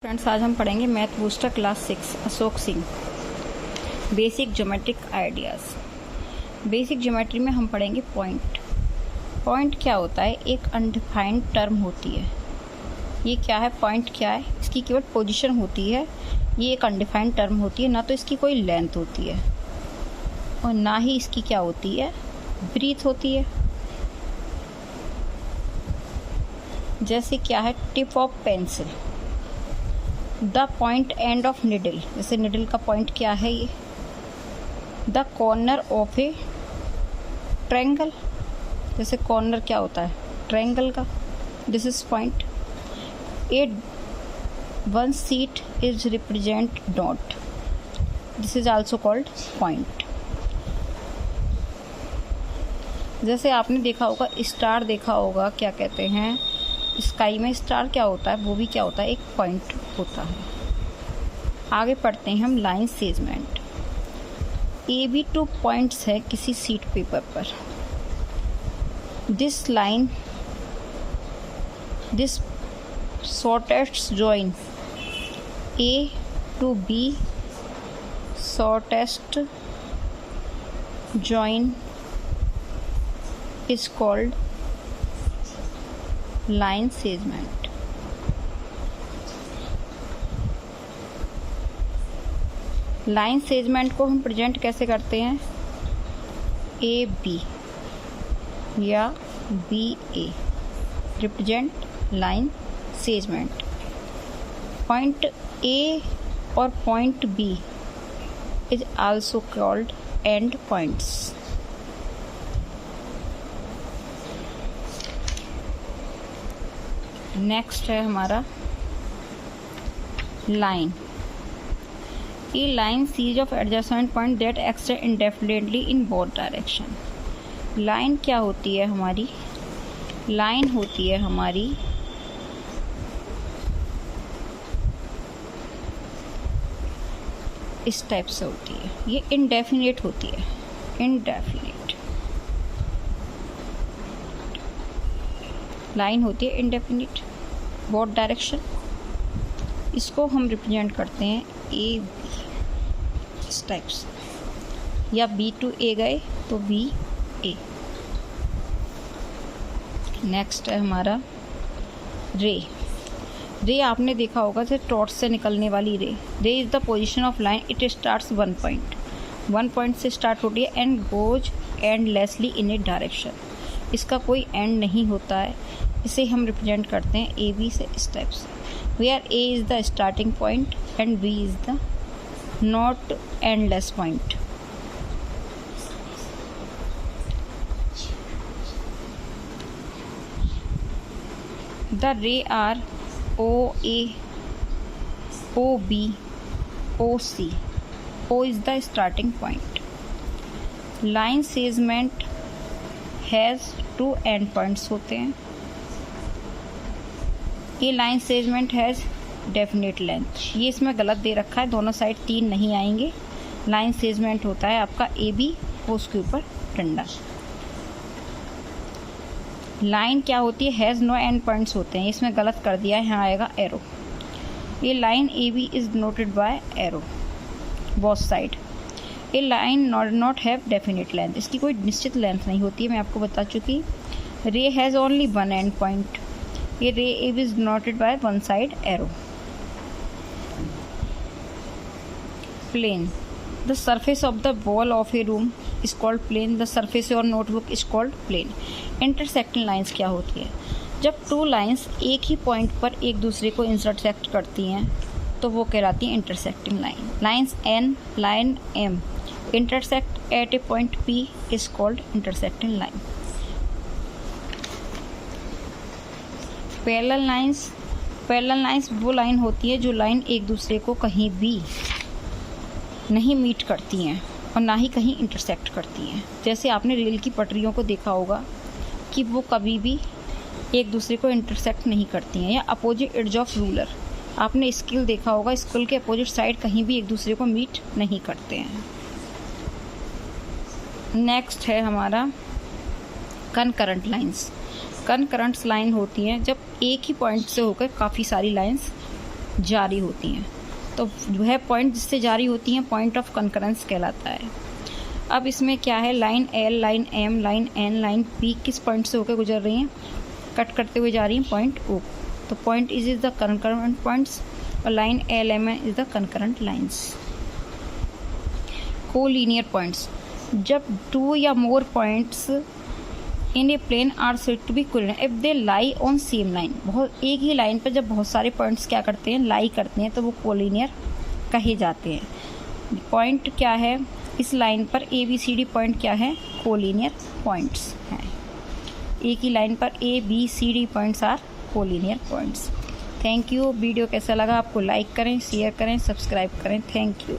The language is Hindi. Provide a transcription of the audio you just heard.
फ्रेंड्स, आज हम पढ़ेंगे math booster class 6 Ashok Singh basic geometric ideas. Basic geometry में हम पढ़ेंगे पॉइंट। पॉइंट क्या होता है? एक अनडिफाइंड टर्म होती है। ये क्या है? पॉइंट क्या है? इसकी केवल पोजीशन होती है। ये एक अनडिफाइंड टर्म होती है, ना तो इसकी कोई लेंथ होती है और ना ही इसकी क्या होती है, ब्रीथ होती है। जैसे क्या है? Tip of pencil, the point end of needle. जैसे निडल का पॉइंट क्या है? ये the corner of A triangle. जैसे कॉर्नर क्या होता है? ट्रायंगल का। This is point. A one seat is represent dot. This is also called point. जैसे आपने देखा होगा, स्टार देखा होगा, क्या कहते हैं, स्काई में स्टार क्या होता है? वो भी क्या होता है? एक पॉइंट होता है। आगे पढ़ते हैं हम line segment. A B 2 points है किसी सीट पेपर पर। This line, this shortest join A to B, shortest join is called line segment. Line segment को हम प्रेजेंट कैसे करते हैं? ए बी या B A represent line segment. Point A और point B is also called end points. Next है हमारा line. A line series of adjustment point that extend indefinitely in both direction. Line क्या होती है हमारी? लाइन होती है हमारी इस टाइप से होती है। ये इंडेफिनिट होती है, इंडेफिनिट लाइन होती है, इंडेफिनिट बोथ डायरेक्शन। इसको हम रिप्रेजेंट करते हैं ए बी इस टाइप से, या बी टू ए गए तो बी ए। नेक्स्ट है हमारा रे। रे आपने देखा होगा, जैसे टॉर्च से निकलने वाली रे। रे is the position of line, it starts one point से स्टार्ट होती है and goes endlessly in A direction. इसका कोई एंड नहीं होता है। इसे हम रिप्रेजेंट करते हैं ए बी से इस टाइप से, where A is the starting point and B is the not endless point. The ray are O A, O B, O C. O is the starting point. Line segment has 2 end points होते हैं। ये line segment has definite length. ये इसमें गलत दे रखा है, दोनों साइड 3 नहीं आएंगे। लाइन सेगमेंट होता है आपका ए बी, उसके ऊपर डंडा। लाइन क्या होती है? हैज़ नो एंड पॉइंट्स होते हैं। इसमें गलत कर दिया है, यहाँ आएगा एरो। ये line A B is noted by arrow both side. A line not have definite length. इसकी कोई निश्चित लेंथ नहीं होती है, मैं आपको बता चुकी। रे हैज़ ओनली 1 एंड पॉइंट। ये ray A is noted by one side arrow. Plane, the surface of the wall of a room is called plane. The surface your notebook is called plane. Intersecting lines क्या होती है? जब 2 लाइंस एक ही पॉइंट पर एक दूसरे को इंटरसेक्ट करती हैं तो वो कहलाती हैं intersecting line. Lines N, line M intersect at a point P is called intersecting line. Parallel lines वो लाइन होती है जो लाइन एक दूसरे को कहीं भी नहीं मीट करती हैं और ना ही कहीं इंटरसेक्ट करती हैं। जैसे आपने रेल की पटरियों को देखा होगा कि वो कभी भी एक दूसरे को इंटरसेक्ट नहीं करती हैं। या अपोजिट एड्ज ऑफ रूलर, आपने स्केल देखा होगा, स्केल के अपोजिट साइड कहीं भी एक दूसरे को मीट नहीं करते हैं। नेक्स्ट है हमारा कनकरेंट लाइंस। कनकरेंट्स लाइन होती हैं जब एक ही पॉइंट से होकर काफ़ी सारी लाइंस जारी होती हैं। तो वह पॉइंट जिससे जारी होती हैं पॉइंट ऑफ कंकरेंस कहलाता है। अब इसमें क्या है, line L, line M, line N, line P किस पॉइंट से होकर गुजर रही हैं, कट करते हुए जा रही हैं पॉइंट ओ। तो point is the concurrent points और line L M N is the concurrent lines. Collinear points, जब टू या more points in a plane are said to be collinear if they lie on same line. बहुत एक ही लाइन पर जब बहुत सारे पॉइंट्स क्या करते हैं, लाई करते हैं, तो वो कोलिनियर कहे जाते हैं। पॉइंट क्या है, इस लाइन पर A B C D point क्या है, कोलिनियर पॉइंट्स हैं। एक ही लाइन पर A B C D points are collinear points. Thank you. Video कैसा लगा आपको लाइक करें, शेयर करें, सब्सक्राइब करें। Thank you.